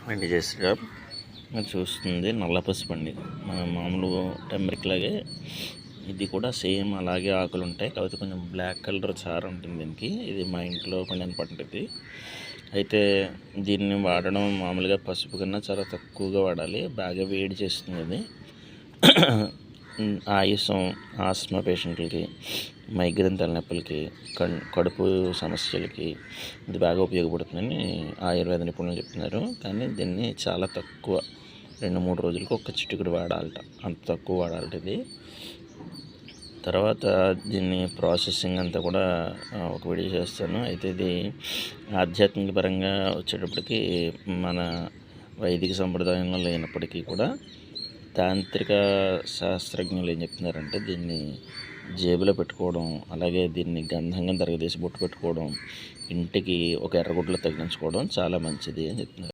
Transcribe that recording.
వెండి చేసిన మనం చూస్తుంది నల్ల పసుపండి. మన మామూలు టర్మరిక్ లాగే ఇది కూడా సేమ్ అలాగే ఆకులు ఉంటాయి, కాకపోతే కొంచెం బ్లాక్ కలర్ చారు ఉంటుంది దీనికి. ఇది మా ఇంట్లో పండిన పంటది. అయితే దీన్ని వాడడం మామూలుగా పసుపు కన్నా చాలా తక్కువగా వాడాలి, బాగా వేడి చేస్తుంది అది. ఆయుసం, ఆస్మా పేషెంట్లకి, మైగ్రేన్ తలనొప్పులకి, కడుపు సమస్యలకి ఇది బాగా ఉపయోగపడుతుందని ఆయుర్వేద నిపుణులు చెప్తున్నారు. కానీ దీన్ని చాలా తక్కువ 2-3 రోజులకు ఒక చిటికెడు వాడాలట, అంత తక్కువ వాడాలట ఇది. తర్వాత దీన్ని ప్రాసెసింగ్ అంతా కూడా ఒక వీడియో చేస్తాను. అయితే ఇది ఆధ్యాత్మిక పరంగా వచ్చేటప్పటికి మన వైదిక సంప్రదాయంలో లేనప్పటికీ కూడా తాంత్రిక శాస్త్రజ్ఞులు ఏం చెప్తున్నారంటే దీన్ని జేబులో పెట్టుకోవడం, అలాగే దీన్ని గంధంగా తరగదీసి బొట్టు పెట్టుకోవడం, ఇంటికి ఒక ఎర్రగుడ్డలో తగిలించుకోవడం చాలా మంచిది అని చెప్తున్నారు.